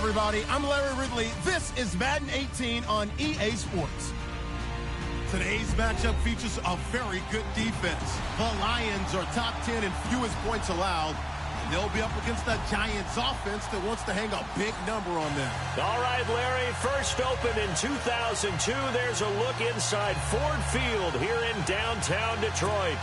everybody. I'm Larry Ridley. This is Madden 18 on EA Sports. Today's matchup features a very good defense. The Lions are top 10 in fewest points allowed. They'll be up against the Giants offense that wants to hang a big number on them. All right, Larry, first opened in 2002. There's a look inside Ford Field here in downtown Detroit.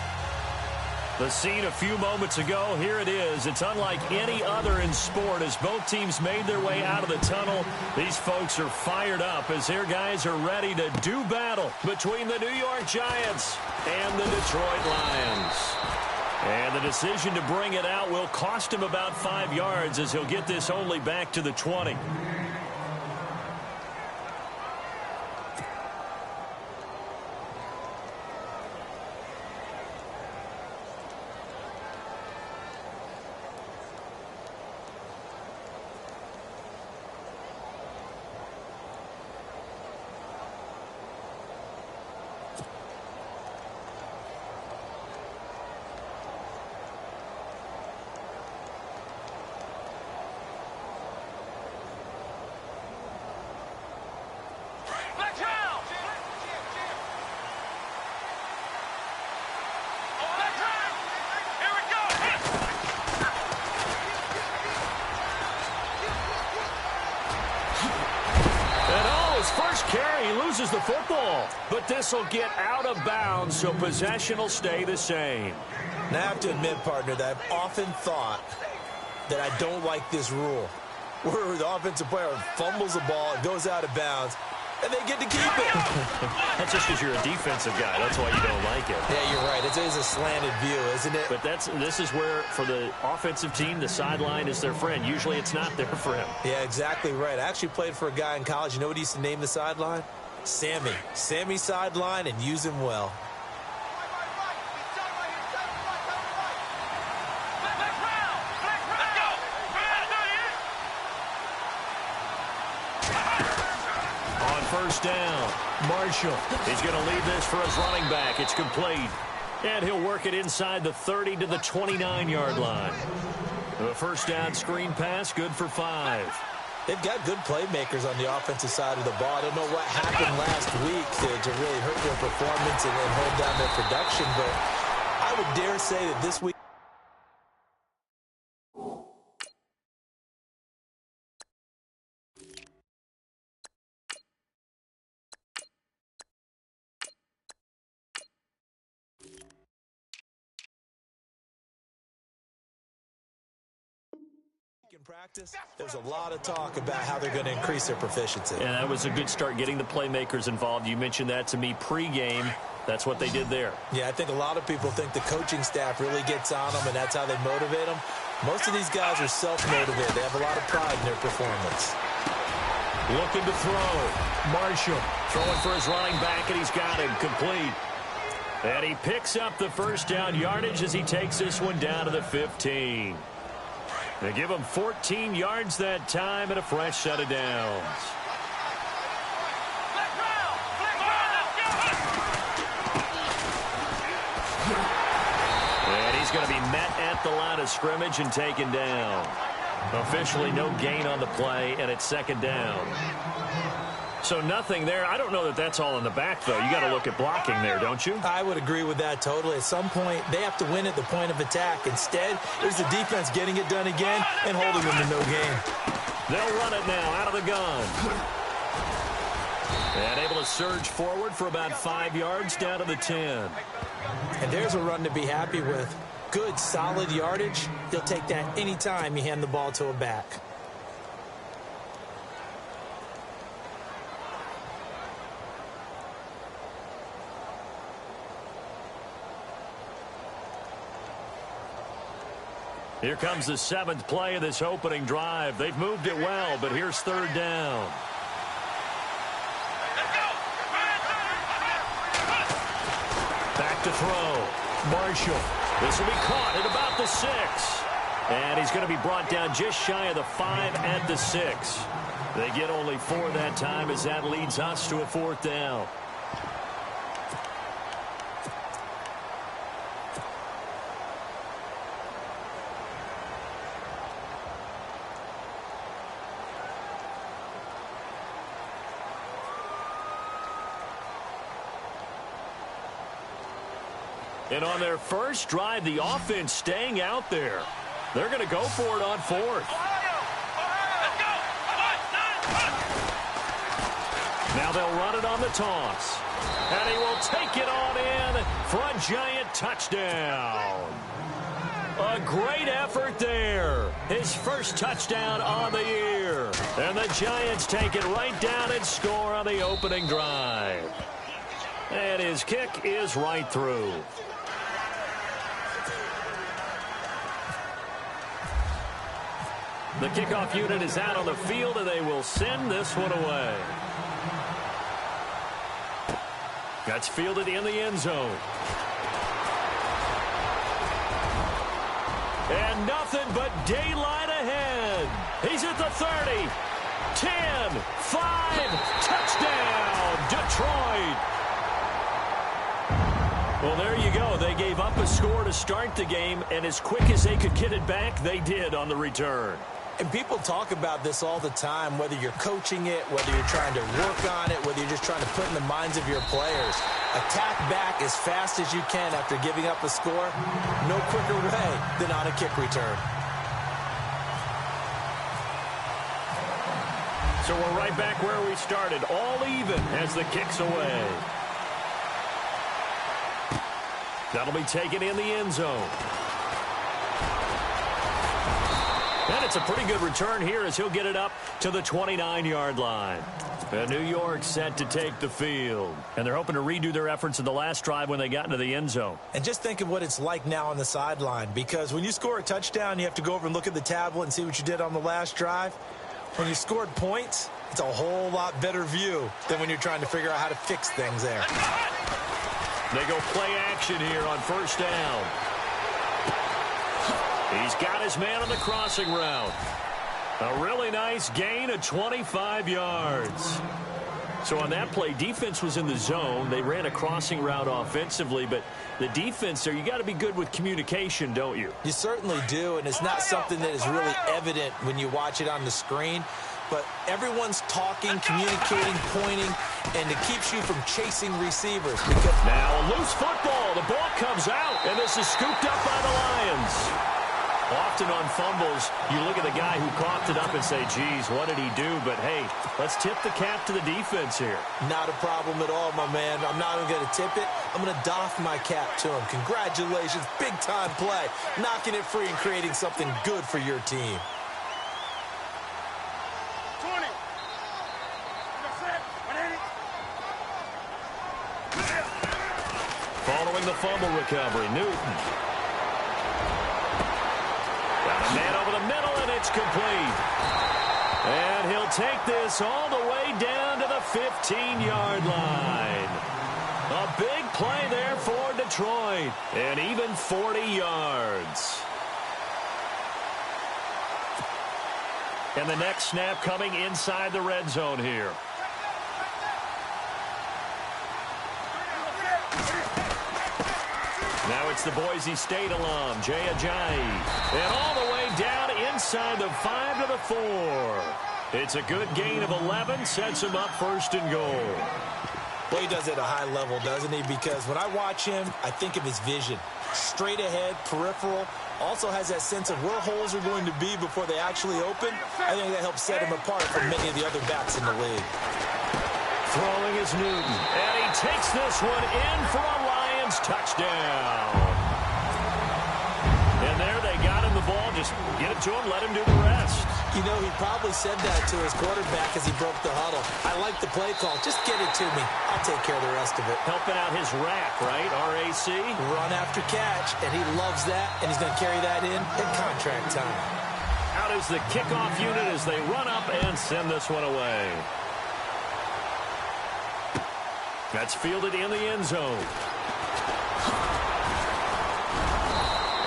The scene a few moments ago, here it is. It's unlike any other in sport as both teams made their way out of the tunnel. These folks are fired up as their guys are ready to do battle between the New York Giants and the Detroit Lions. And the decision to bring it out will cost him about 5 yards as he'll get this only back to the 20. First carry, he loses the football, but this will get out of bounds, so possession will stay the same. Now, I have to admit, partner, that I've often thought that I don't like this rule, where the offensive player fumbles the ball, it goes out of bounds, and they get to keep it. That's just because you're a defensive guy. That's why you don't like it. Yeah, you're right. It is a slanted view, isn't it? But this is where, for the offensive team, the sideline is their friend. Usually it's not there for him. Yeah, exactly right. I actually played for a guy in college. You know what he used to name the sideline? Sammy. Sammy sideline, and use him well. First down. Marshall. He's going to leave this for his running back. It's complete. And he'll work it inside the 30 to the 29-yard line. The first down screen pass, good for 5. They've got good playmakers on the offensive side of the ball. I don't know what happened last week to really hurt their performance and hold down their production, but I would dare say that this week in practice, there's a lot of talk about how they're going to increase their proficiency. And that was a good start getting the playmakers involved. You mentioned that to me pregame. That's what they did there. Yeah, I think a lot of people think the coaching staff really gets on them, and that's how they motivate them. Most of these guys are self-motivated. They have a lot of pride in their performance. Looking to throw. Marshall throwing for his running back, and he's got him complete. And he picks up the first down yardage as he takes this one down to the 15. They give him 14 yards that time and a fresh set of downs. And he's going to be met at the line of scrimmage and taken down. Officially no gain on the play, and it's second down. So nothing there. I don't know that that's all in the back, though. You got to look at blocking there, don't you? I would agree with that totally. At some point, they have to win at the point of attack. Instead, there's the defense getting it done again and holding them to no gain. They'll run it now out of the gun. And able to surge forward for about 5 yards down to the 10. And there's a run to be happy with. Good, solid yardage. You'll take that anytime you hand the ball to a back. Here comes the 7th play of this opening drive. They've moved it well, but here's third down. Back to throw. Marshall. This will be caught at about the 6. And he's going to be brought down just shy of the 5 at the 6. They get only 4 that time as that leads us to a 4th down. And on their first drive, the offense staying out there. They're going to go for it on fourth. Now they'll run it on the toss. And he will take it on in for a giant touchdown. A great effort there. His first touchdown on the year. And the Giants take it right down and score on the opening drive. And his kick is right through. The kickoff unit is out on the field, and they will send this one away. That's fielded in the end zone. And nothing but daylight ahead. He's at the 30, 10, 5, touchdown, Detroit. Well, there you go. They gave up a score to start the game, and as quick as they could get it back, they did on the return. And people talk about this all the time, whether you're coaching it, whether you're trying to work on it, whether you're just trying to put in the minds of your players. Attack back as fast as you can after giving up a score. No quicker way than on a kick return. So we're right back where we started, all even as the kick's away. That'll be taken in the end zone. And it's a pretty good return here as he'll get it up to the 29-yard line. And New York set to take the field. And they're hoping to redo their efforts in the last drive when they got into the end zone. And just think of what it's like now on the sideline. Because when you score a touchdown, you have to go over and look at the tablet and see what you did on the last drive. When you scored points, it's a whole lot better view than when you're trying to figure out how to fix things there. They go play action here on first down. He's got his man on the crossing route. A really nice gain of 25 yards. So on that play, defense was in the zone. They ran a crossing route offensively, but the defense there, you got to be good with communication, don't you? You certainly do, and it's not something that is really evident when you watch it on the screen. But everyone's talking, communicating, pointing, and it keeps you from chasing receivers. Now a loose football. The ball comes out, and this is scooped up by the Lions. Often on fumbles, you look at the guy who coughed it up and say, geez, what did he do? But, hey, let's tip the cap to the defense here. Not a problem at all, my man. I'm not even going to tip it. I'm going to doff my cap to him. Congratulations. Big-time play. Knocking it free and creating something good for your team. 20. Following the fumble recovery, Newton. Man over the middle, and it's complete. And he'll take this all the way down to the 15-yard line. A big play there for Detroit. And even 40 yards. And the next snap coming inside the red zone here. Now it's the Boise State alum, Jay Ajayi. And all the way down inside the 5 to the 4. It's a good gain of 11, sets him up first and goal. Well, he does it at a high level, doesn't he? Because when I watch him, I think of his vision. Straight ahead, peripheral. Also has that sense of where holes are going to be before they actually open. I think that helps set him apart from many of the other backs in the league. Throwing is Newton. And he takes this one in for a Lions touchdown. And there they got him the ball. Just get it to him, let him do the rest. You know, he probably said that to his quarterback as he broke the huddle. I like the play call. Just get it to me. I'll take care of the rest of it. Helping out his RAC, right? R-A-C? Run after catch, and he loves that, and he's going to carry that in at contract time. Out is the kickoff unit as they run up and send this one away. That's fielded in the end zone.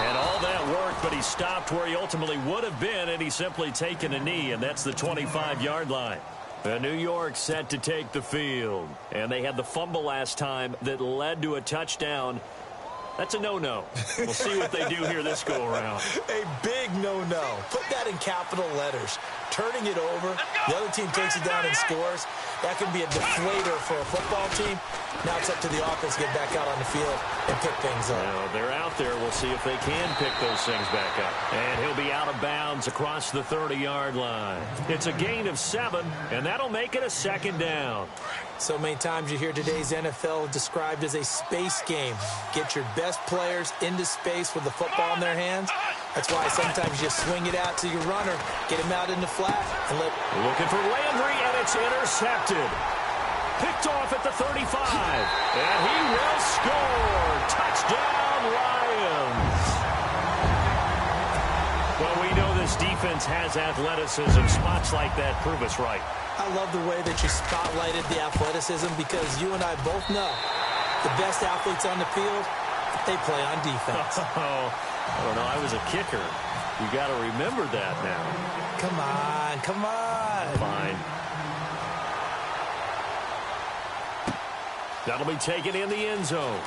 And all that worked, but he stopped where he ultimately would have been, and he's simply taken a knee, and that's the 25-yard line. New York set to take the field. And they had the fumble last time that led to a touchdown. That's a no-no. We'll see what they do here this go-around. A big no-no. Put that in capital letters. Turning it over, the other team takes it down and scores. That can be a deflator for a football team. Now it's up to the offense to get back out on the field and pick things up. Now, they're out there. We'll see if they can pick those things back up. And he'll be out of bounds across the 30-yard line. It's a gain of 7, and that'll make it a second down. So many times you hear today's NFL described as a space game. Get your best players into space with the football in their hands. That's why sometimes you swing it out to your runner, get him out in the flat, and let... Looking for Landry, and it's intercepted. Picked off at the 35, and he will score. Touchdown, Lions. Well, we know this defense has athleticism. Spots like that prove us right. I love the way that you spotlighted the athleticism because you and I both know the best athletes on the field, they play on defense. I don't know. I was a kicker. You got to remember that now. Come on, come on. Fine. That'll be taken in the end zone.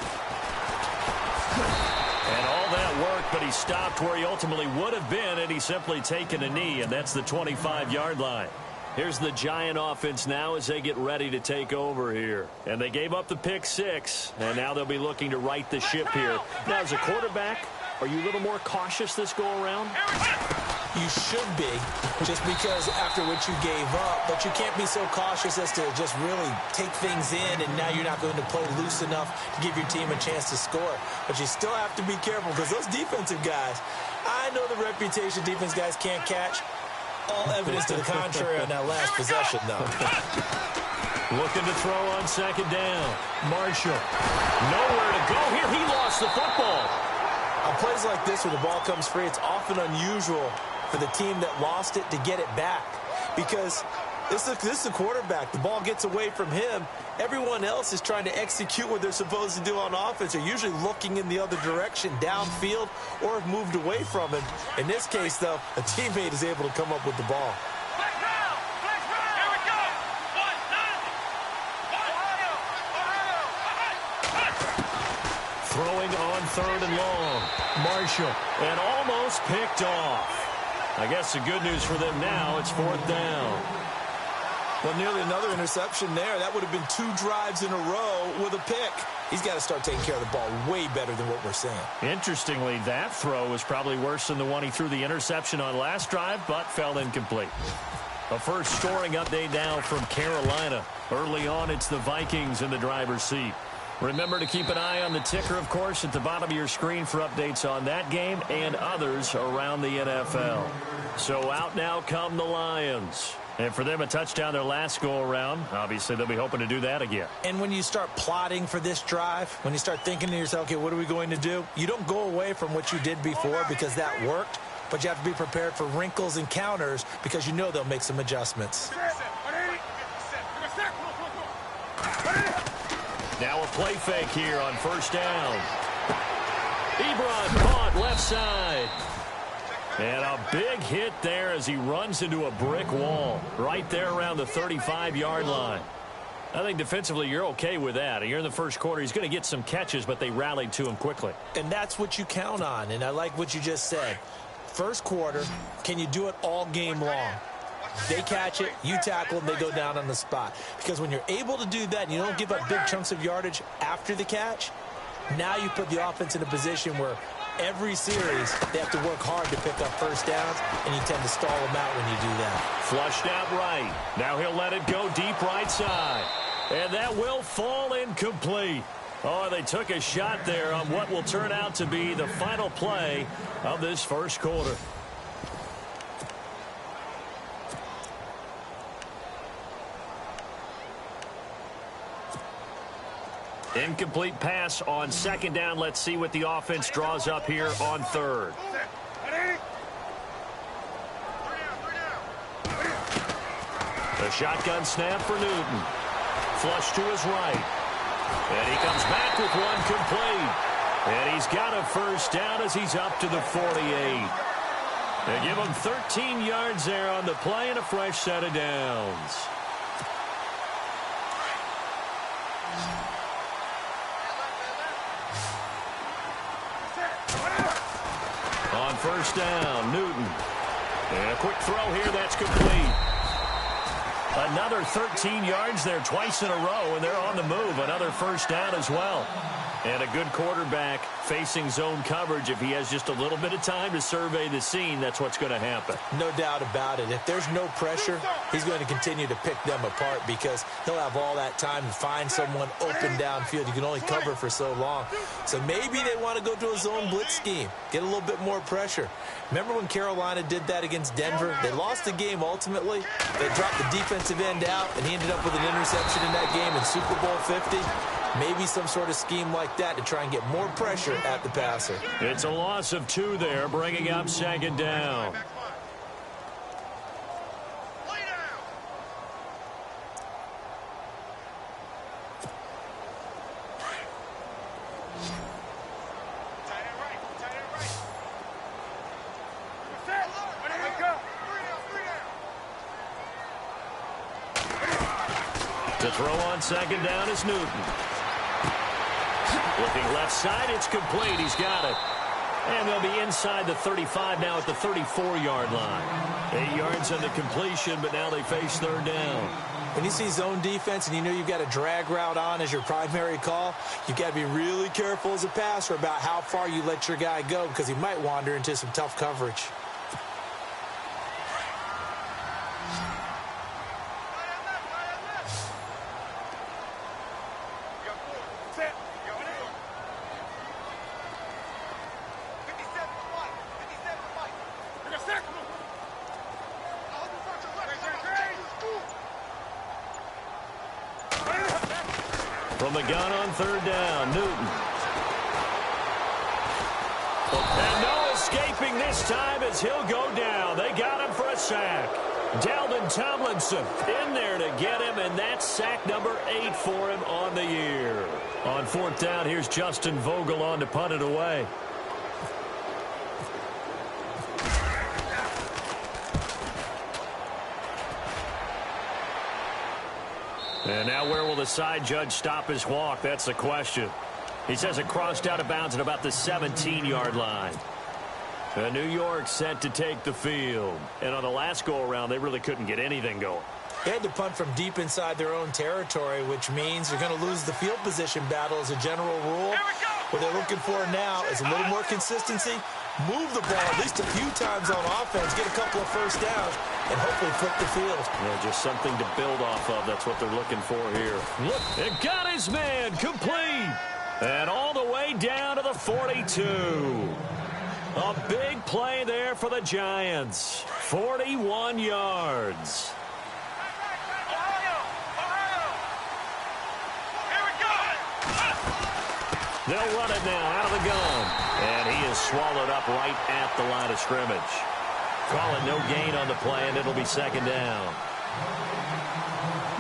And all that work, but he stopped where he ultimately would have been, and he's simply taken a knee, and that's the 25-yard line. Here's the Giant offense now as they get ready to take over here. And they gave up the pick 6, and now they'll be looking to right the ship here. Now, as a quarterback, are you a little more cautious this go-around? You should be, just because after what you gave up, but you can't be so cautious as to just really take things in, and now you're not going to play loose enough to give your team a chance to score. But you still have to be careful because those defensive guys, I know the reputation defense guys can't catch. All evidence to the contrary on that last possession, though. Looking to throw on second down. Marshall. Nowhere to go here. He lost the football. On plays like this where the ball comes free, it's often unusual for the team that lost it to get it back. Because this is the quarterback. The ball gets away from him. Everyone else is trying to execute what they're supposed to do on offense. They're usually looking in the other direction, downfield, or have moved away from him. In this case, though, a teammate is able to come up with the ball. Throwing on 3rd and long. Marshall. And almost picked off. I guess the good news for them now, it's 4th down. Well, nearly another interception there. That would have been 2 drives in a row with a pick. He's got to start taking care of the ball way better than what we're seeing. Interestingly, that throw was probably worse than the one he threw the interception on last drive, but fell incomplete. A first scoring update now from Carolina. Early on, it's the Vikings in the driver's seat. Remember to keep an eye on the ticker, of course, at the bottom of your screen for updates on that game and others around the NFL. So out now come the Lions. And for them, a touchdown their last go-around. Obviously, they'll be hoping to do that again. And when you start plotting for this drive, when you start thinking to yourself, okay, what are we going to do? You don't go away from what you did before because that worked, but you have to be prepared for wrinkles and counters because you know they'll make some adjustments. Now a play fake here on first down. Ebron caught left side. And a big hit there as he runs into a brick wall right there around the 35-yard line. I think defensively you're okay with that. You're in the first quarter. He's going to get some catches, but they rallied to him quickly. And that's what you count on, and I like what you just said. First quarter, can you do it all game long? They catch it, you tackle, and they go down on the spot. Because when you're able to do that and you don't give up big chunks of yardage after the catch, now you put the offense in a position where every series they have to work hard to pick up first downs, and you tend to stall them out when you do that. Flushed out right. Now he'll let it go deep right side. And that will fall incomplete. Oh, they took a shot there on what will turn out to be the final play of this first quarter. Incomplete pass on second down. Let's see what the offense draws up here on 3rd. The shotgun snap for Newton. Flush to his right. And he comes back with one complete. And he's got a first down as he's up to the 48. They give him 13 yards there on the play and a fresh set of downs. first down. Newton. And a quick throw here. That's complete. Another 13 yards there twice in a row, and they're on the move. Another first down as well. And a good quarterback facing zone coverage. If he has just a little bit of time to survey the scene, that's what's going to happen. No doubt about it. If there's no pressure, he's going to continue to pick them apart because he'll have all that time to find someone open downfield. You can only cover for so long. So maybe they want to go to a zone blitz scheme, get a little bit more pressure. Remember when Carolina did that against Denver? They lost the game ultimately. They dropped the defensive end out, and he ended up with an interception in that game in Super Bowl 50. Maybe some sort of scheme like that to try and get more pressure at the passer. It's a loss of 2 there, bringing up second down. To throw on second down is Newton. Looking left side, it's complete. He's got it. And they'll be inside the 35 now at the 34-yard line. 8 yards on the completion, but now they face third down. When you see zone defense and you know you've got a drag route on as your primary call, you've got to be really careful as a passer about how far you let your guy go because he might wander into some tough coverage. From the gun on third down, Newton. And no escaping this time as he'll go down. They got him for a sack. Dalvin Tomlinson in there to get him, and that's sack number 8 for him on the year. On fourth down, here's Justin Vogel on to punt it away. And now where will the side judge stop his walk? That's the question. He says it crossed out of bounds at about the 17-yard line. New York set to take the field. And on the last go-around, they really couldn't get anything going. They had to punt from deep inside their own territory, which means they're going to lose the field position battle as a general rule. What they're looking for now is a little more consistency, move the ball at least a few times on offense, get a couple of first downs, and hopefully flip the field. Yeah, just something to build off of. That's what they're looking for here. Look, it got his man complete. And all the way down to the 42. A big play there for the Giants. 41 yards. They'll run it now out of the gun. And he is swallowed up right at the line of scrimmage. Call it no gain on the play, and it'll be second down.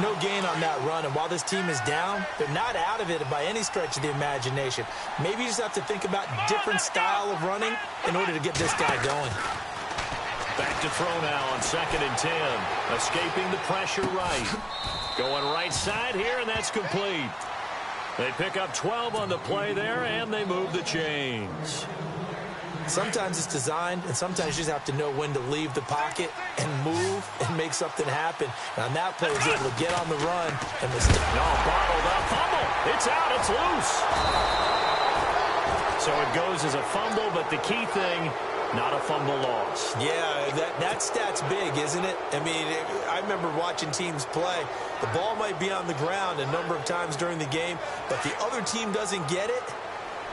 No gain on that run, and while this team is down, they're not out of it by any stretch of the imagination. Maybe you just have to think about different style of running in order to get this guy going. Back to throw now on 2nd and 10. Escaping the pressure right. Going right side here, and that's complete. They pick up 12 on the play there, and they move the chains. Sometimes it's designed, and sometimes you just have to know when to leave the pocket and move and make something happen. And on that play, he was able to get on the run. And bottled up. Fumble. It's out. It's loose. So it goes as a fumble, but the key thing, not a fumble loss. Yeah, that stat's big, isn't it? I mean, I remember watching teams play. The ball might be on the ground a number of times during the game, but the other team doesn't get it.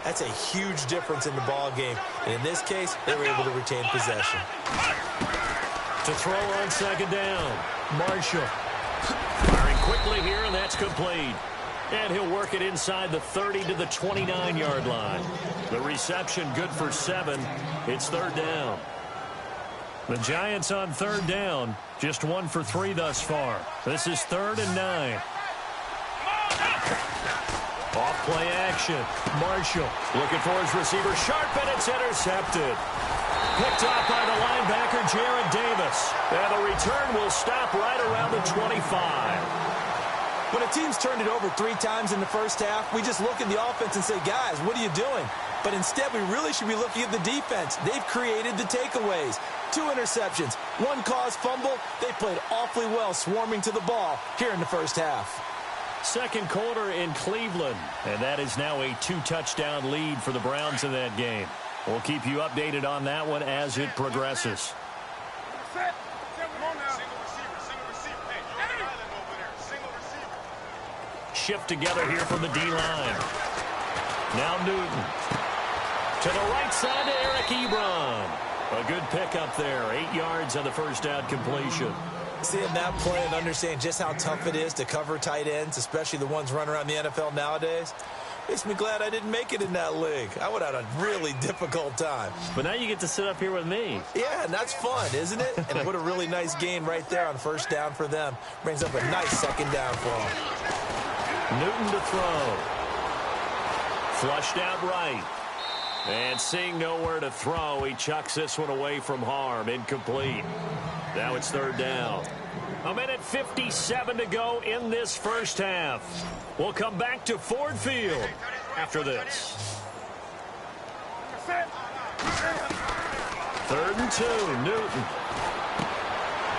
That's a huge difference in the ball game. And in this case, they were able to retain possession. To throw on second down, Marshall. Firing quickly here, and that's complete. And he'll work it inside the 30 to the 29-yard line. The reception good for 7. It's third down. The Giants on third down, just 1 for 3 thus far. This is 3rd and 9. Off play action. Marshall looking for his receiver. Sharp, and it's intercepted. Picked off by the linebacker, Jared Davis. And the return will stop right around the 25. When a team's turned it over 3 times in the first half, we just look at the offense and say, guys, what are you doing? But instead, we really should be looking at the defense. They've created the takeaways. 2 interceptions, 1 caused fumble. They played awfully well swarming to the ball here in the first half. Second quarter in Cleveland, and that is now a 2-touchdown lead for the Browns in that game. We'll keep you updated on that one as it progresses. Shift together here from the D-line. Now Newton. To the right side to Eric Ebron. A good pickup there. 8 yards on the first down completion. Seeing that play and understand just how tough it is to cover tight ends, especially the ones running around the NFL nowadays, makes me glad I didn't make it in that league. I would have had a really difficult time. But now you get to sit up here with me. Yeah, and that's fun, isn't it? And what a really nice gain right there on first down for them. Brings up a nice second down for them. Newton to throw. Flushed out right. And seeing nowhere to throw, he chucks this one away from harm. Incomplete. Now it's third down. 1:57 to go in this first half. We'll come back to Ford Field after this. 3rd and 2, Newton.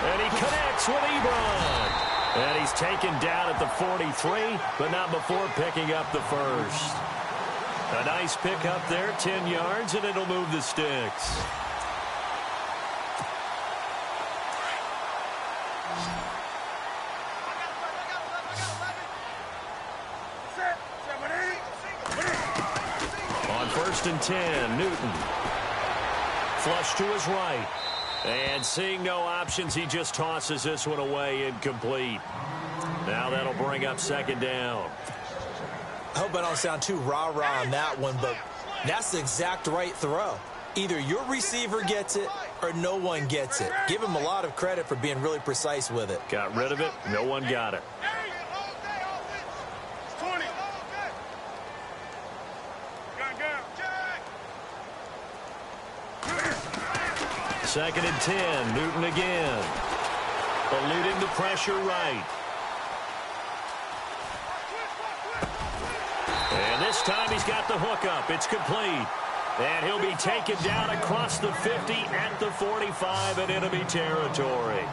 And he connects with Ebron. And he's taken down at the 43, but not before picking up the first. A nice pick up there, 10 yards, and it'll move the sticks. On 1st and 10, Newton. Flush to his right. And seeing no options, he just tosses this one away, incomplete. Now that'll bring up second down. I hope I don't sound too rah-rah on that one, but that's the exact right throw. Either your receiver gets it or no one gets it. Give him a lot of credit for being really precise with it. Got rid of it. No one got it. Second and 10, Newton again. Eluding the pressure right. And this time he's got the hook up. It's complete. And he'll be taken down across the 50 at the 45 in enemy territory.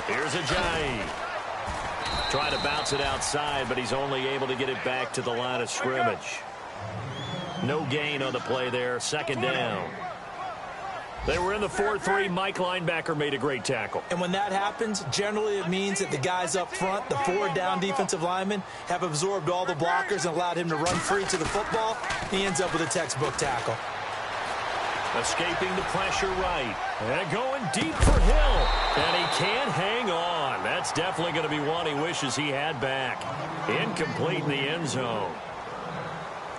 Here's Ajayi. Trying to bounce it outside, but he's only able to get it back to the line of scrimmage. No gain on the play there. Second down. They were in the 4-3. Mike linebacker made a great tackle. And when that happens, generally it means that the guys up front, the 4 down defensive linemen, have absorbed all the blockers and allowed him to run free to the football. He ends up with a textbook tackle. Escaping the pressure right. And going deep for Hill. And he can't hang on. That's definitely going to be one he wishes he had back. Incomplete in the end zone.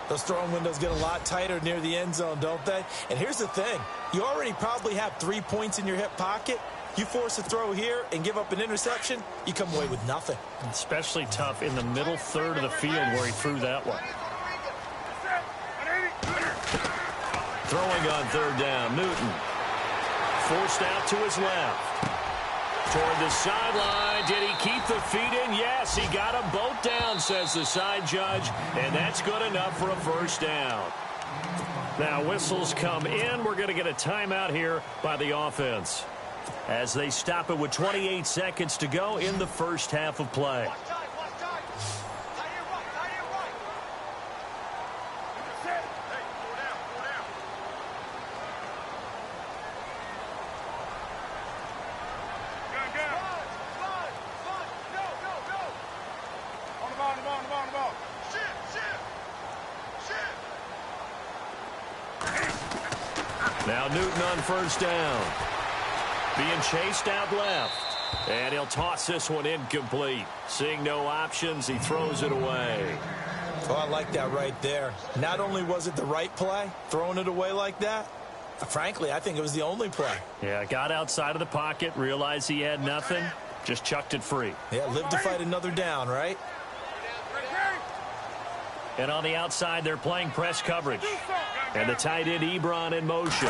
Those throwing windows get a lot tighter near the end zone, don't they? And here's the thing. You already probably have 3 points in your hip pocket. You force a throw here and give up an interception, you come away with nothing. Especially tough in the middle third of the field where he threw that one. Throwing on third down, Newton. Forced out to his left. Toward the sideline. Did he keep the feet in? Yes, he got them both down, says the side judge. And that's good enough for a first down. Now whistles come in. We're going to get a timeout here by the offense as they stop it with 28 seconds to go in the first half of play. Now Newton on first down. Being chased out left. And he'll toss this one incomplete. Seeing no options, he throws it away. Oh, I like that right there. Not only was it the right play, throwing it away like that, frankly, I think it was the only play. Yeah, got outside of the pocket, realized he had nothing, just chucked it free. Yeah, live to fight another down, right? And on the outside, they're playing press coverage. And the tight end, Ebron, in motion.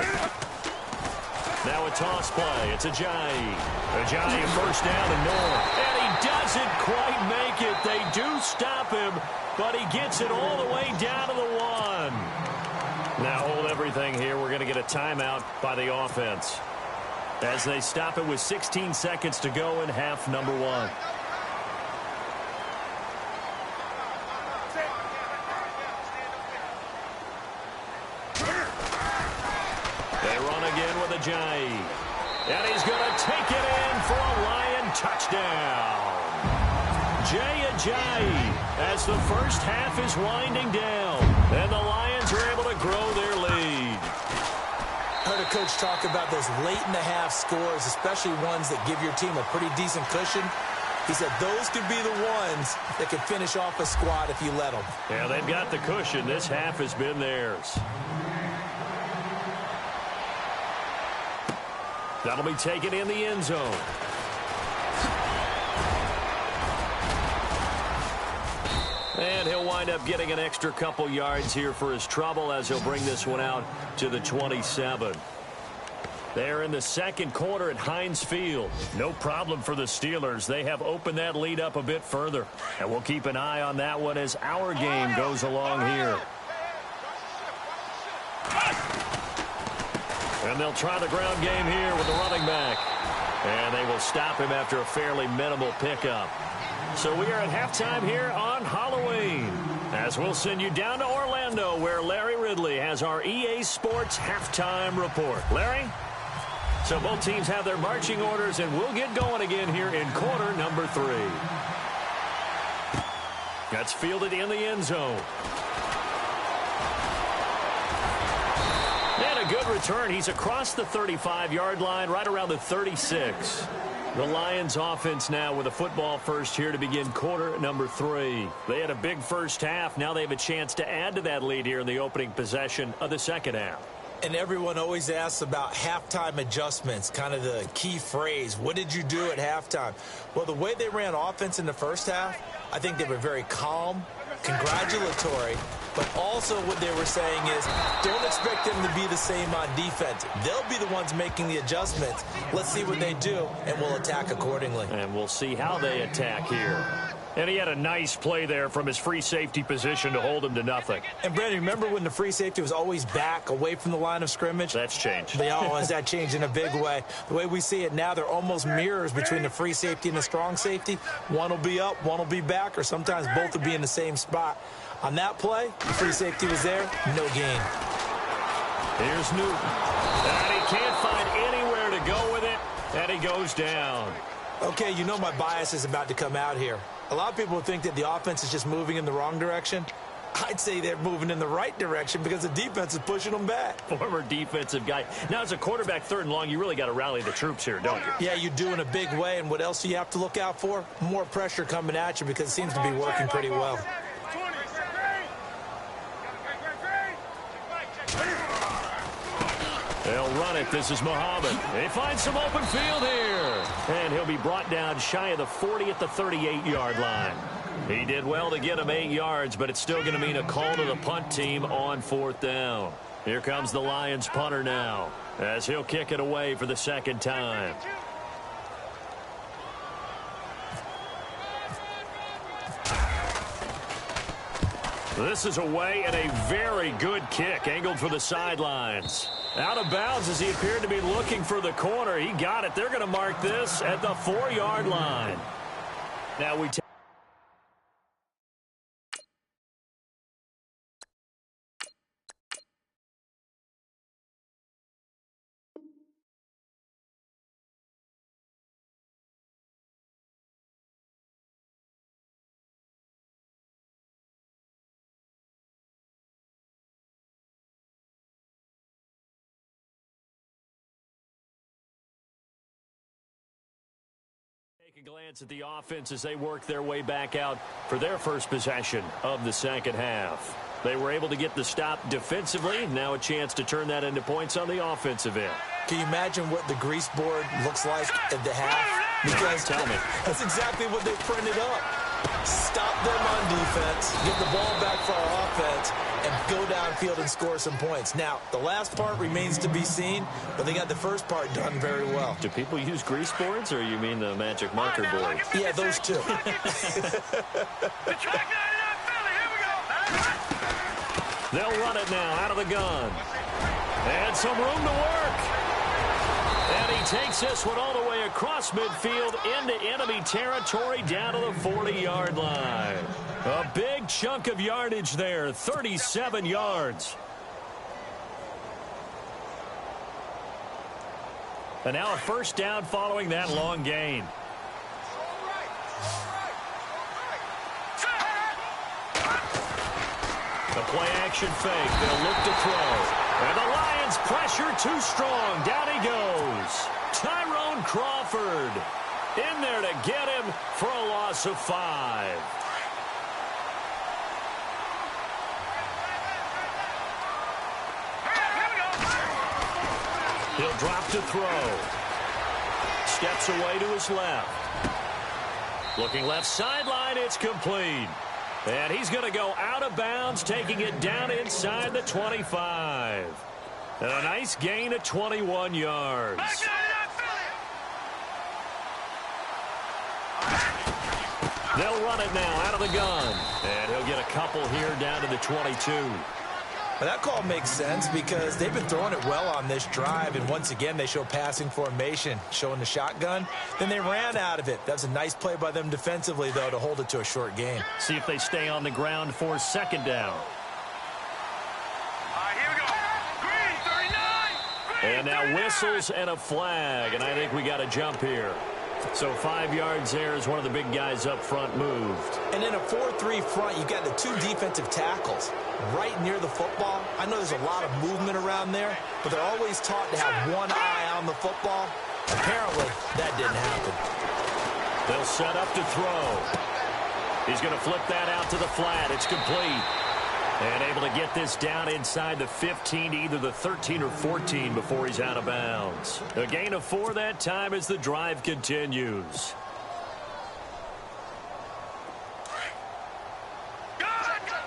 Now a toss play. It's Ajayi. Ajayi first down and more. And he doesn't quite make it. They do stop him, but he gets it all the way down to the 1. Now hold everything here. We're going to get a timeout by the offense as they stop it with 16 seconds to go in half number 1. They run again with Ajayi. And he's going to take it in for a Lion touchdown. Jay Ajayi as the first half is winding down. And the Lions are able to grow their lead. I heard a coach talk about those late-in-the-half scores, especially ones that give your team a pretty decent cushion. He said those could be the ones that could finish off a squad if you let them. Yeah, they've got the cushion. This half has been theirs. That'll be taken in the end zone. And he'll wind up getting an extra couple yards here for his trouble as he'll bring this one out to the 27. They're in the second quarter at Heinz Field. No problem for the Steelers. They have opened that lead up a bit further. And we'll keep an eye on that one as our game goes along here. And they'll try the ground game here with the running back. And they will stop him after a fairly minimal pickup. So we are at halftime here on Halloween, as we'll send you down to Orlando, where Larry Ridley has our EA Sports halftime report. Larry? So both teams have their marching orders, and we'll get going again here in quarter number 3. That's fielded in the end zone. And a good return. He's across the 35-yard line, right around the 36. The Lions offense now with a football first here to begin quarter number 3. They had a big first half. Now they have a chance to add to that lead here in the opening possession of the second half. And everyone always asks about halftime adjustments, kind of the key phrase. What did you do at halftime? Well, the way they ran offense in the first half, I think they were very calm, congratulatory, but also what they were saying is don't expect them to be the same on defense. They'll be the ones making the adjustments. Let's see what they do, and we'll attack accordingly. And we'll see how they attack here. And he had a nice play there from his free safety position to hold him to nothing. And, Brandon, remember when the free safety was always back, away from the line of scrimmage? That's changed. Has that changed in a big way? The way we see it now, they're almost mirrors between the free safety and the strong safety. One will be up, one will be back, or sometimes both will be in the same spot. On that play, the free safety was there, no gain. Here's Newton. And he can't find anywhere to go with it, and he goes down. Okay, you know my bias is about to come out here. A lot of people think that the offense is just moving in the wrong direction. I'd say they're moving in the right direction because the defense is pushing them back. Former defensive guy. Now, as a quarterback, 3rd and long, you really got to rally the troops here, don't you? Yeah, you do in a big way. And what else do you have to look out for? More pressure coming at you because it seems to be working pretty well. They'll run it. This is Muhammad. They find some open field here. And he'll be brought down shy of the 40 at the 38-yard line. He did well to get him 8 yards, but it's still going to mean a call to the punt team on 4th down. Here comes the Lions punter now, as he'll kick it away for the second time. This is away and a very good kick, angled for the sidelines. Out of bounds as he appeared to be looking for the corner. He got it. They're going to mark this at the 4-yard line. Now we take. Take a glance at the offense as they work their way back out for their first possession of the second half. They were able to get the stop defensively. Now a chance to turn that into points on the offensive end. Can you imagine what the grease board looks like at the half? Because tell me. That's exactly what they printed up. Stop them on defense, get the ball back for our offense, and go downfield and score some points. Now, the last part remains to be seen, but they got the first part done very well. Do people use grease boards, or you mean the magic marker boards? Yeah, those two. They'll run it now out of the gun. And some room to work. And he takes this one all the way across midfield into enemy territory down to the 40-yard line. A big chunk of yardage there, 37 yards. And now a first down following that long gain. The play-action fake. They'll look to throw. And the Lions pressure too strong. Down he goes. Tyrone Crawford in there to get him for a loss of 5. He'll drop to throw. Steps away to his left. Looking left sideline, it's complete. And he's going to go out of bounds, taking it down inside the 25. And a nice gain of 21 yards. They'll run it now out of the gun. And he'll get a couple here down to the 22. Well, that call makes sense because they've been throwing it well on this drive, and once again they show passing formation, showing the shotgun. Then they ran out of it. That's a nice play by them defensively, though, to hold it to a short gain. See if they stay on the ground for second down. Here we go. Green 39. And now whistles and a flag, and I think we got a jump here. So 5 yards there as one of the big guys up front moved. And in a 4-3 front, you've got the two defensive tackles right near the football. I know there's a lot of movement around there, but they're always taught to have one eye on the football. Apparently, that didn't happen. They'll set up to throw. He's going to flip that out to the flat. It's complete. And able to get this down inside the 15, either the 13 or 14 before he's out of bounds. A gain of 4 that time as the drive continues.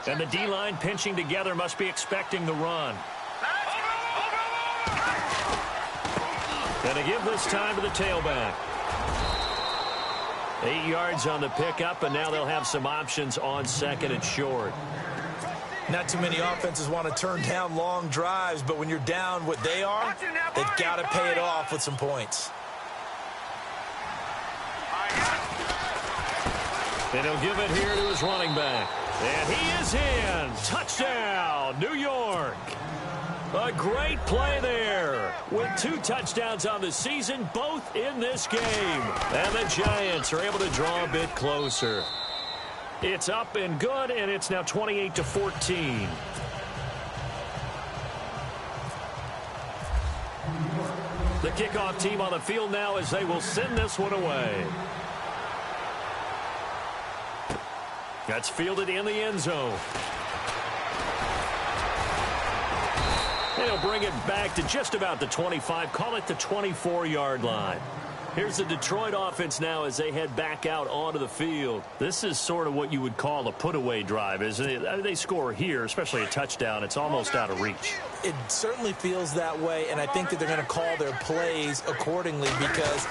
And the D-line pinching together must be expecting the run. And to give this time to the tailback. 8 yards on the pickup, and now they'll have some options on second and short. Not too many offenses want to turn down long drives, but when you're down what they are, they've got to pay it off with some points. And he'll give it here to his running back. And he is in. Touchdown, New York. A great play there with 2 touchdowns on the season, both in this game. And the Giants are able to draw a bit closer. It's up and good, and it's now 28-14. The kickoff team on the field now as they will send this one away. That's fielded in the end zone. And he'll bring it back to just about the 25, call it the 24-yard line. Here's the Detroit offense now as they head back out onto the field. This is sort of what you would call a put-away drive, isn't it? They score here, especially a touchdown. It's almost out of reach. It certainly feels that way, and I think that they're going to call their plays accordingly because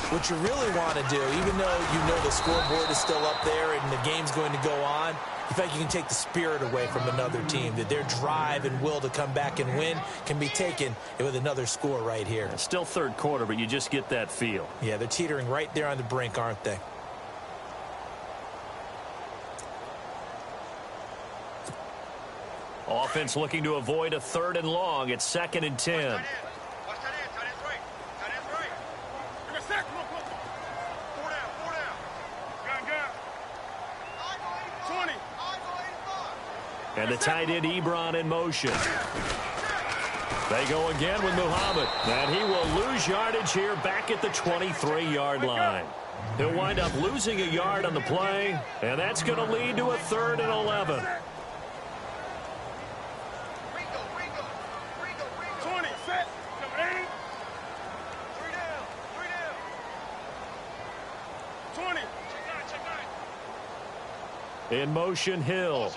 what you really want to do, even though you know the scoreboard is still up there and the game's going to go on, in fact, you can take the spirit away from another team, that their drive and will to come back and win can be taken with another score right here. It's still third quarter, but you just get that feel. Yeah, they're teetering right there on the brink, aren't they? Offense looking to avoid a 3rd and long. It's 2nd and 10. And the tight end Ebron in motion. They go again with Muhammad. And he will lose yardage here back at the 23-yard line. He'll wind up losing a yard on the play, and that's going to lead to a 3rd and 11. In motion, Hill.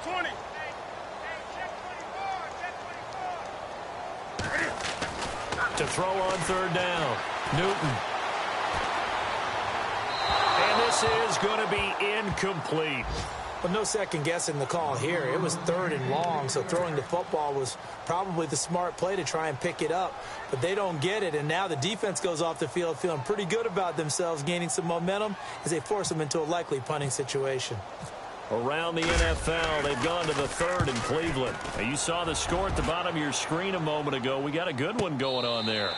20. To throw on third down. Newton. And this is going to be incomplete. But no second guessing the call here. It was 3rd and long, so throwing the football was probably the smart play to try and pick it up. But they don't get it, and now the defense goes off the field feeling pretty good about themselves, gaining some momentum as they force them into a likely punting situation. Around the NFL, they've gone to the 3rd in Cleveland. Now, you saw the score at the bottom of your screen a moment ago. We got a good one going on there.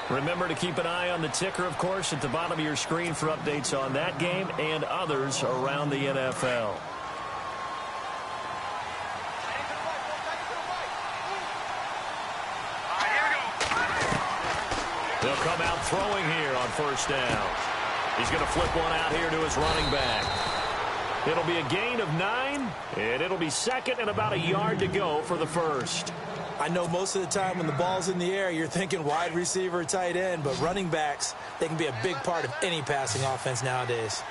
Remember to keep an eye on the ticker, of course, at the bottom of your screen for updates on that game and others around the NFL. They'll come out throwing here on first down. He's going to flip one out here to his running back. It'll be a gain of 9, and it'll be 2nd and about a yard to go for the first. I know most of the time when the ball's in the air, you're thinking wide receiver, tight end, but running backs, they can be a big part of any passing offense nowadays.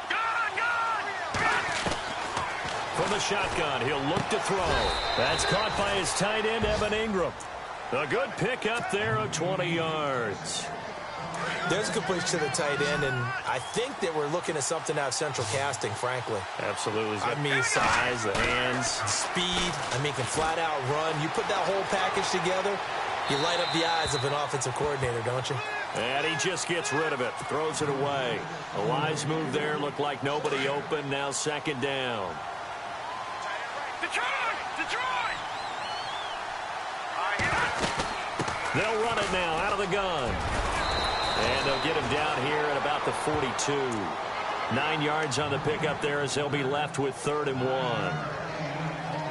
From the shotgun, he'll look to throw. That's caught by his tight end, Evan Ingram. A good pick up there of 20 yards. There's a good push to the tight end, and I think that we're looking at something out of central casting, frankly. Absolutely. I mean, size, the hands. Speed. I mean, can flat out run. You put that whole package together, you light up the eyes of an offensive coordinator, don't you? And he just gets rid of it. Throws it away. A wise move there. Looked like nobody open. Now 2nd down. Detroit! They'll run it now out of the gun. And they'll get him down here at about the 42. 9 yards on the pickup there as they'll be left with 3rd and 1.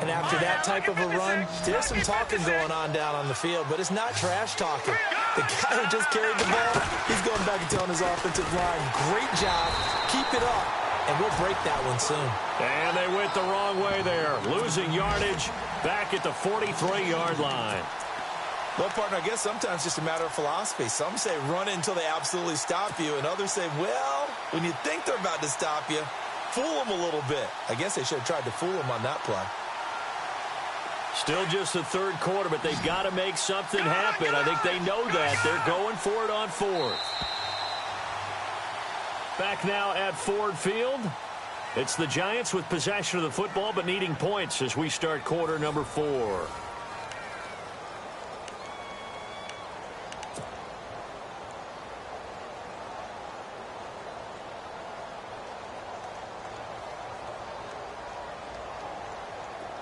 And after that type of a run, there's some talking going on down on the field, but it's not trash talking. The guy who just carried the ball, he's going back and telling his offensive line, great job, keep it up, and we'll break that one soon. And they went the wrong way there, losing yardage back at the 43-yard line. Well, partner, I guess sometimes it's just a matter of philosophy. Some say run it until they absolutely stop you, and others say, well, when you think they're about to stop you, fool them a little bit. I guess they should have tried to fool them on that play. Still just the 3rd quarter, but they've got to make something happen. I think they know that. They're going for it on 4th. Back now at Ford Field. It's the Giants with possession of the football, but needing points as we start quarter number 4.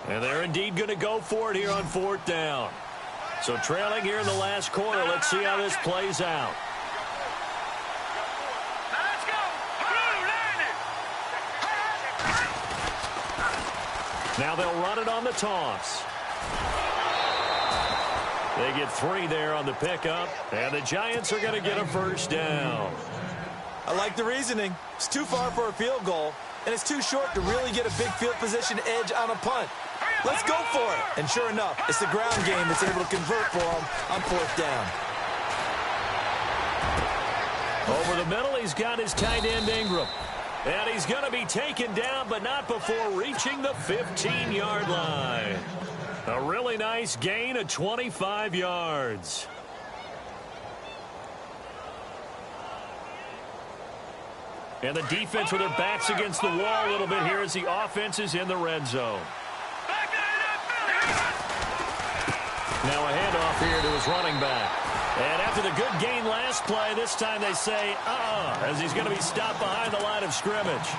And they're indeed going to go for it here on 4th down. So trailing here in the last quarter. Let's see how this plays out. Let's go! Now they'll run it on the toss. They get 3 there on the pickup. And the Giants are going to get a first down. I like the reasoning. It's too far for a field goal, and it's too short to really get a big field position edge on a punt. Let's go for it. And sure enough, it's the ground game that's able to convert for them on 4th down. Over the middle, he's got his tight end Ingram. And he's going to be taken down, but not before reaching the 15-yard line. A really nice gain of 25 yards. And the defense with their backs against the wall a little bit here as the offense is in the red zone. Now a handoff here to his running back. And after the good gain last play, this time they say, as he's going to be stopped behind the line of scrimmage.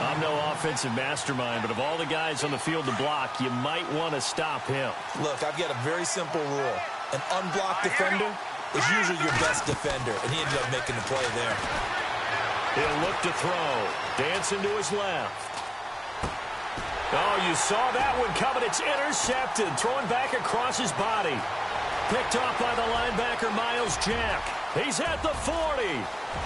I'm no offensive mastermind, but of all the guys on the field to block, you might want to stop him. Look, I've got a very simple rule. An unblocked defender is usually your best defender, and he ended up making the play there. He'll look to throw. Dancing to his left. Oh, you saw that one coming. It's intercepted. Throwing back across his body. Picked off by the linebacker, Miles Jack. He's at the 40,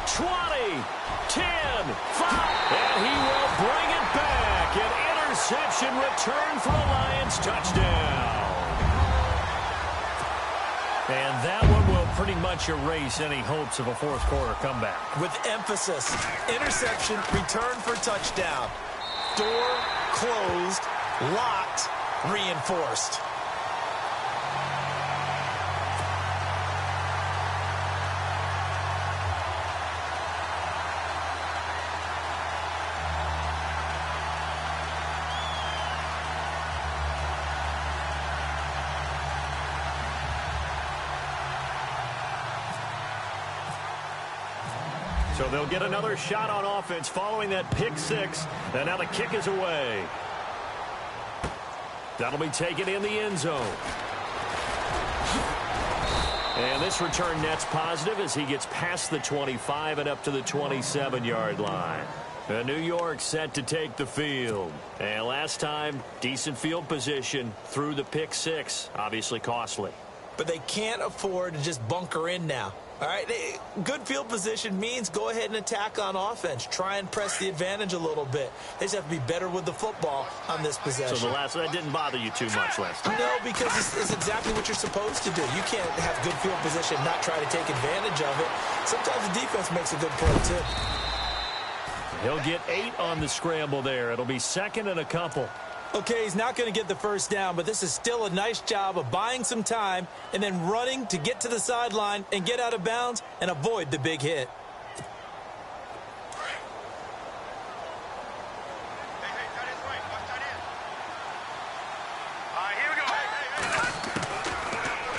20, 10, 5. And he will bring it back. An interception return for a Lions touchdown. And that one will pretty much erase any hopes of a fourth quarter comeback. With emphasis, interception, return for touchdown. Door closed, locked, reinforced. So they'll get another shot on offense following that pick six. And now the kick is away. That'll be taken in the end zone. And this return net's positive as he gets past the 25 and up to the 27-yard line. And New York set to take the field. And last time, decent field position through the pick six. Obviously costly. But they can't afford to just bunker in now. All right, good field position means go ahead and attack on offense. Try and press the advantage a little bit. They just have to be better with the football on this possession. So that didn't bother you too much last time? No, because it's exactly what you're supposed to do. You can't have good field position and not try to take advantage of it. Sometimes the defense makes a good play, too. He'll get 8 on the scramble there. It'll be second and a couple. Okay, he's not going to get the first down, but this is still a nice job of buying some time and then running to get to the sideline and get out of bounds and avoid the big hit.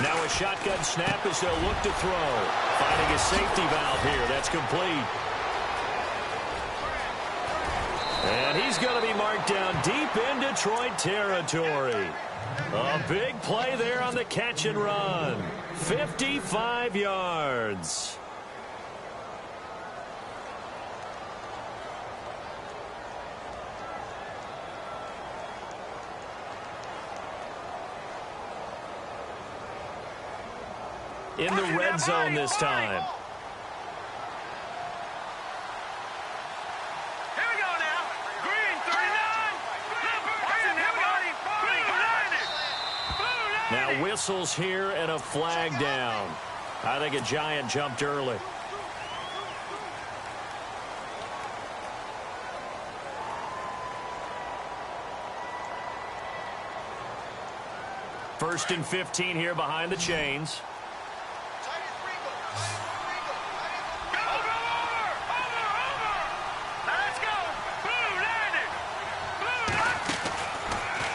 Now a shotgun snap as they'll look to throw. Finding a safety valve here. That's complete. And he's going to be marked down deep in Detroit territory. A big play there on the catch and run. 55 yards. In the red zone this time. Now whistles here and a flag down. I think a Giant jumped early. First and 15 here behind the chains.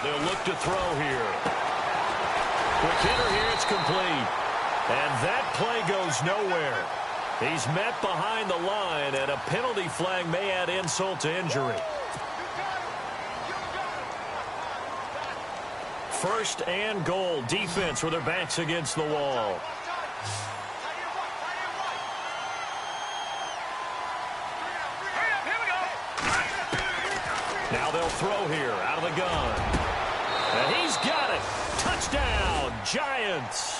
They'll look to throw here. Quick hitter here, it's complete. And that play goes nowhere. He's met behind the line, and a penalty flag may add insult to injury. First and goal, defense with their backs against the wall. Now they'll throw here out of the gun. And he's got it. Touchdown, Giants.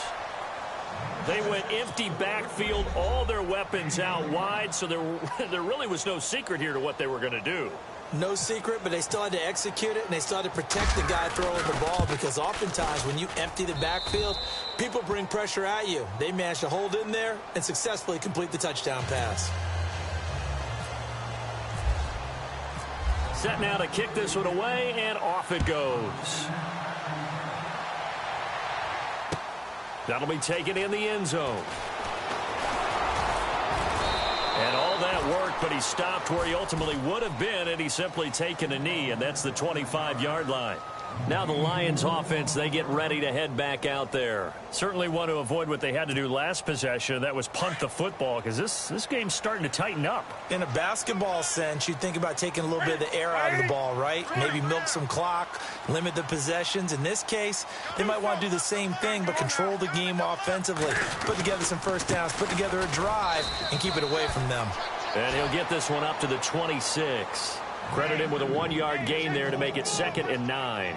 They went empty backfield, all their weapons out wide, so there really was no secret here to what they were going to do. No secret, but they still had to execute it, and they still had to protect the guy throwing the ball, because oftentimes when you empty the backfield, people bring pressure at you. They managed to hold in there and successfully complete the touchdown pass. Set now to kick this one away, and off it goes. That'll be taken in the end zone. And all that work, but he stopped where he ultimately would have been, and he's simply taken a knee, and that's the 25-yard line. Now the Lions offense, they get ready to head back out there. Certainly want to avoid what they had to do last possession. That was punt the football, because this game's starting to tighten up. In a basketball sense, you think about taking a little bit of the air out of the ball, right? Maybe milk some clock, limit the possessions. In this case, they might want to do the same thing, but control the game offensively. Put together some first downs, put together a drive, and keep it away from them. And he'll get this one up to the 26. Credit him with a 1-yard gain there to make it 2nd and 9.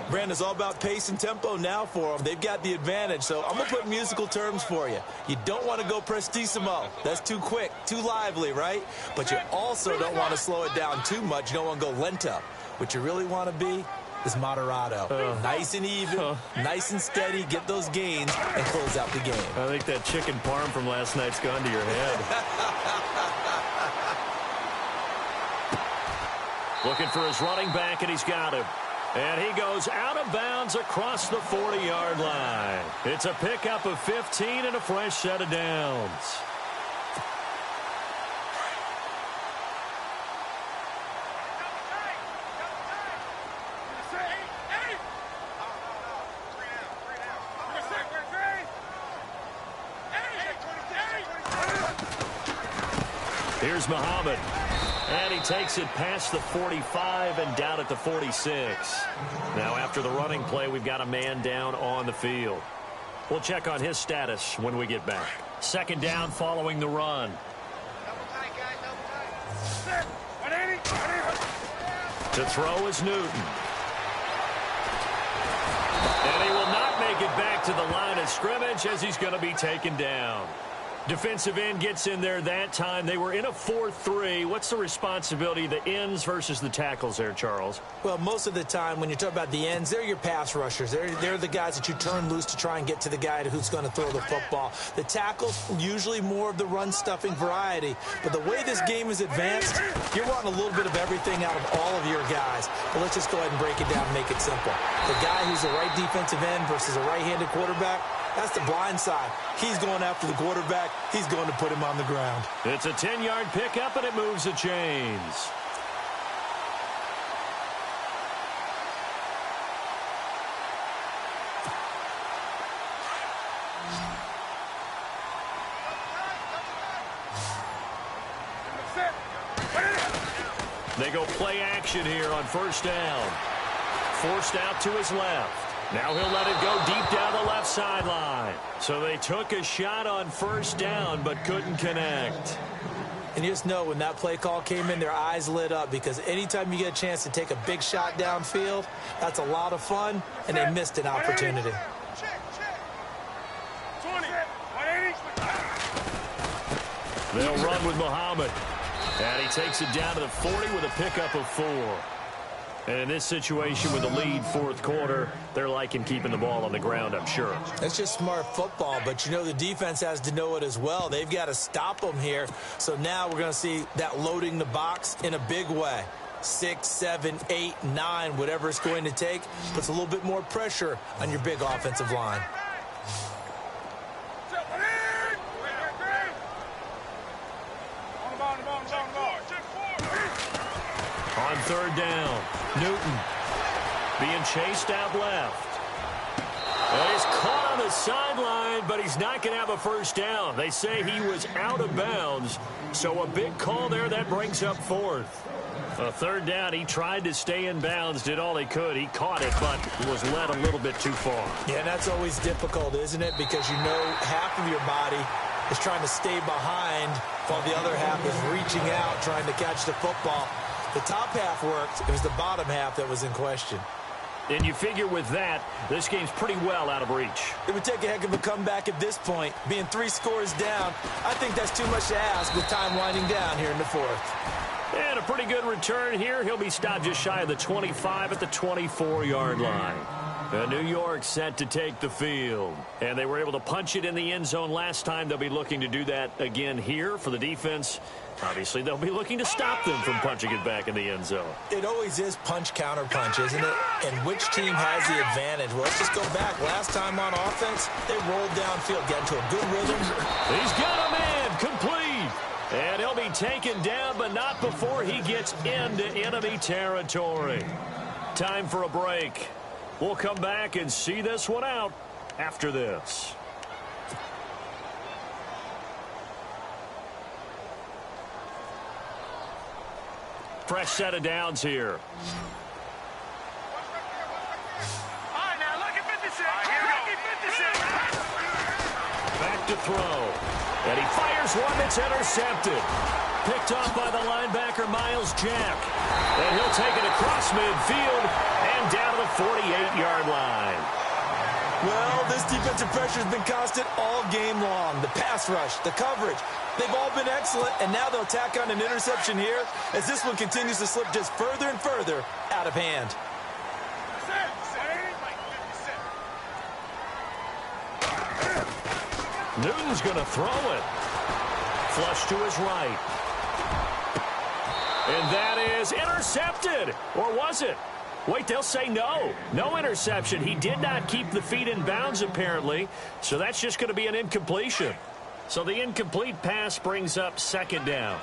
Brandon, it's all about pace and tempo now for them. They've got the advantage, so I'm going to put musical terms for you. You don't want to go prestissimo. That's too quick, too lively, right? But you also don't want to slow it down too much. You don't want to go lento. What you really want to be is Moderado. Nice and even, nice and steady, get those gains, and close out the game. I think that chicken parm from last night's gone to your head. Looking for his running back, and he's got him. And he goes out of bounds across the 40-yard line. It's a pickup of 15 and a fresh set of downs. Here's Muhammad. And he takes it past the 45 and down at the 46. Now after the running play, we've got a man down on the field. We'll check on his status when we get back. Second down following the run. To throw is Newton. And he will not make it back to the line of scrimmage as he's going to be taken down. Defensive end gets in there that time. They were in a 4-3. What's the responsibility of the ends versus the tackles there, Charles? Well, most of the time when you talk about the ends, they're your pass rushers. They're the guys that you turn loose to try and get to the guy who's going to throw the football. The tackles, usually more of the run-stuffing variety. But the way this game is advanced, you're wanting a little bit of everything out of all of your guys. But let's just go ahead and break it down and make it simple. The guy who's a right defensive end versus a right-handed quarterback, that's the blind side. He's going after the quarterback. He's going to put him on the ground. It's a 10-yard pickup, and it moves the chains. They go play action here on first down. Forced out to his left. Now he'll let it go deep down the left sideline. So they took a shot on first down but couldn't connect. And you just know when that play call came in, their eyes lit up because anytime you get a chance to take a big shot downfield, that's a lot of fun, and they missed an opportunity. They'll run with Muhammad. And he takes it down to the 40 with a pickup of 4. And in this situation with the lead fourth quarter, they're liking keeping the ball on the ground, I'm sure. It's just smart football, but you know the defense has to know it as well. They've got to stop them here. So now we're going to see that loading the box in a big way. 6, 7, 8, 9, whatever it's going to take, puts a little bit more pressure on your big offensive line. On third down, Newton being chased out left. And he's caught on the sideline, but he's not going to have a first down. They say he was out of bounds, so a big call there that brings up fourth. A third down, he tried to stay in bounds, did all he could. He caught it, but was led a little bit too far. Yeah, that's always difficult, isn't it? Because you know half of your body is trying to stay behind while the other half is reaching out, trying to catch the football. The top half worked. It was the bottom half that was in question. And you figure with that, this game's pretty well out of reach. It would take a heck of a comeback at this point. Being 3 scores down, I think that's too much to ask with time winding down here in the fourth. And a pretty good return here. He'll be stopped just shy of the 25 at the 24-yard line. New York set to take the field. And they were able to punch it in the end zone last time. They'll be looking to do that again here for the defense. Obviously, they'll be looking to stop them from punching it back in the end zone. It always is punch-counter-punch, isn't it? And which team has the advantage? Well, let's just go back. Last time on offense, they rolled downfield, got into a good rhythm. He's got a man complete. And he'll be taken down, but not before he gets into enemy territory. Time for a break. We'll come back and see this one out after this. Fresh set of downs here. All right, now look at 56. Back to throw. And he fires one that's intercepted. Picked off by the linebacker, Miles Jack. And he'll take it across midfield and down to the 48-yard line. Well, this defensive pressure has been constant all game long. The pass rush, the coverage, they've all been excellent, and now they'll tack on an interception here as this one continues to slip just further and further out of hand. Newton's going to throw it. Flush to his right. And that is intercepted. Or was it? Wait, they'll say no. No interception. He did not keep the feet in bounds, apparently. So that's just going to be an incompletion. So the incomplete pass brings up second down.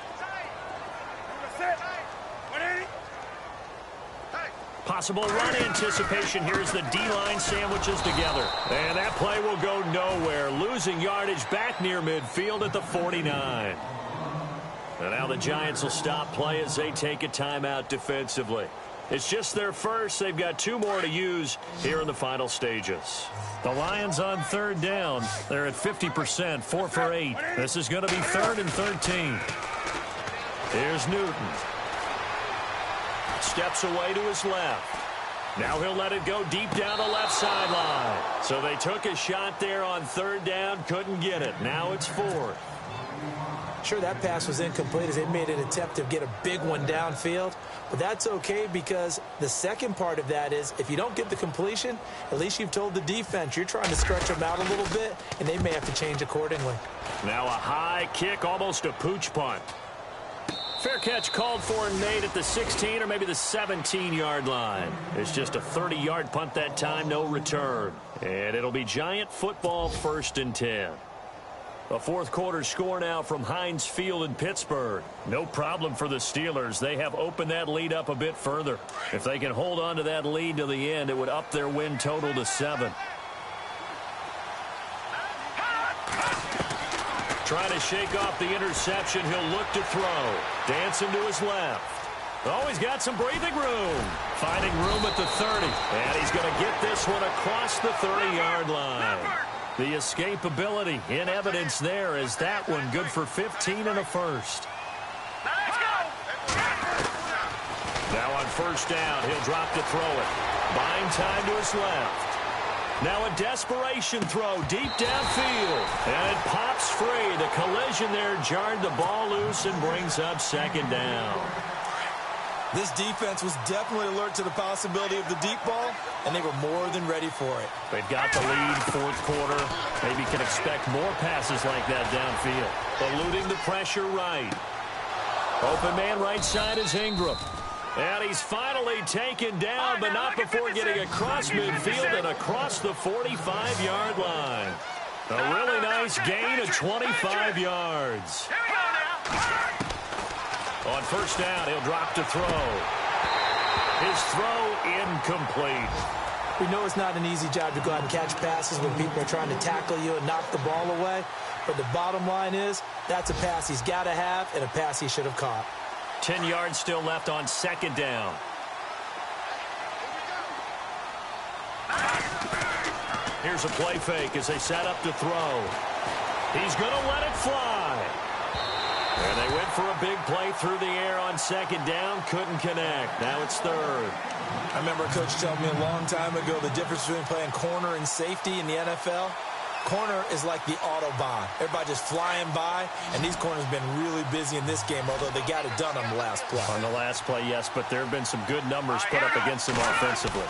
Possible run anticipation here as the D-line sandwiches together. And that play will go nowhere. Losing yardage back near midfield at the 49. And now the Giants will stop play as they take a timeout defensively. It's just their first. They've got 2 more to use here in the final stages. The Lions on third down. They're at 50%, 4 for 8. This is going to be 3rd and 13. Here's Newton. Steps away to his left. Now he'll let it go deep down the left sideline. So they took a shot there on 3rd down, couldn't get it. Now it's 4th. Sure, that pass was incomplete as they made an attempt to get a big one downfield. But that's okay because the second part of that is if you don't get the completion, at least you've told the defense you're trying to stretch them out a little bit, and they may have to change accordingly. Now a high kick, almost a pooch punt. Fair catch called for and made at the 16 or maybe the 17-yard line. It's just a 30-yard punt that time, no return. And it'll be Giant football 1st and 10. A 4th quarter score now from Heinz Field in Pittsburgh. No problem for the Steelers. They have opened that lead up a bit further. If they can hold on to that lead to the end, it would up their win total to 7. Trying to shake off the interception. He'll look to throw. Dancing to his left. Oh, he's got some breathing room. Finding room at the 30. And he's going to get this one across the 30-yard line. The escapability in evidence there is that one good for 15 and a first. Now on 1st down, he'll drop to throw it. Buying time to his left. Now a desperation throw deep downfield. And it pops free. The collision there jarred the ball loose and brings up 2nd down. This defense was definitely alert to the possibility of the deep ball, and they were more than ready for it. They've got the lead, 4th quarter. Maybe can expect more passes like that downfield. Eluding the pressure right. Open man right side is Ingram. And he's finally taken down, but not before getting across midfield and across the 45-yard line. A really nice gain of 25 yards. On 1st down, he'll drop to throw. His throw incomplete. We know it's not an easy job to go out and catch passes when people are trying to tackle you and knock the ball away. But the bottom line is that's a pass he's got to have and a pass he should have caught. 10 yards still left on 2nd down. Here's a play fake as they set up to throw. He's going to let it fly. And they went for a big play through the air on 2nd down. Couldn't connect. Now it's 3rd. I remember a coach telling me a long time ago the difference between playing corner and safety in the NFL. Corner is like the Autobahn. Everybody just flying by, and these corners have been really busy in this game, although they got it done on the last play. On the last play, yes, but there have been some good numbers put up against them offensively.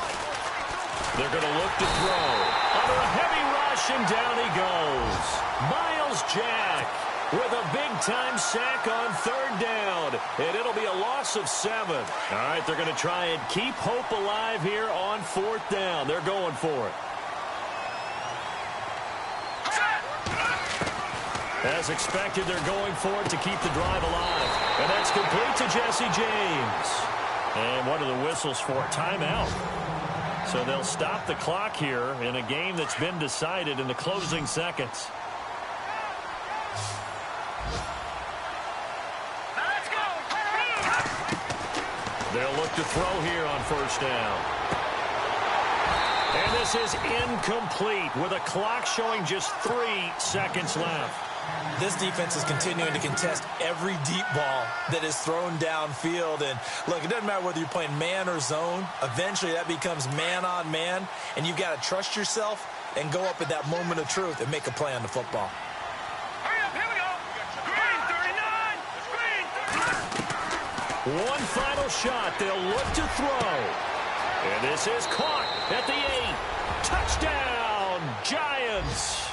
They're going to look to throw. Under a heavy rush, and down he goes. Miles Jack with a big-time sack on 3rd down, and it'll be a loss of 7. All right, they're going to try and keep hope alive here on 4th down. They're going for it. As expected, they're going for it to keep the drive alive. And that's complete to Jesse James. And what are the whistles for? Timeout. So they'll stop the clock here in a game that's been decided in the closing seconds. They'll look to throw here on 1st down. And this is incomplete with a clock showing just 3 seconds left. This defense is continuing to contest every deep ball that is thrown downfield. And, look, it doesn't matter whether you're playing man or zone. Eventually that becomes man-on-man, and you've got to trust yourself and go up at that moment of truth and make a play on the football. Hurry up, here we go. Green 39. One final shot. They'll look to throw. And this is caught at the 8. Touchdown, Giants.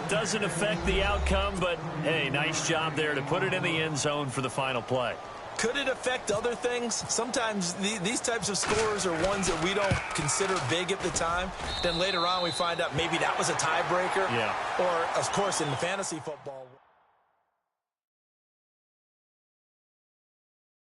Does doesn't affect the outcome, but, hey, nice job there to put it in the end zone for the final play. Could it affect other things? Sometimes these types of scores are ones that we don't consider big at the time. Then later on we find out maybe that was a tiebreaker. Yeah. Or, of course, in the fantasy football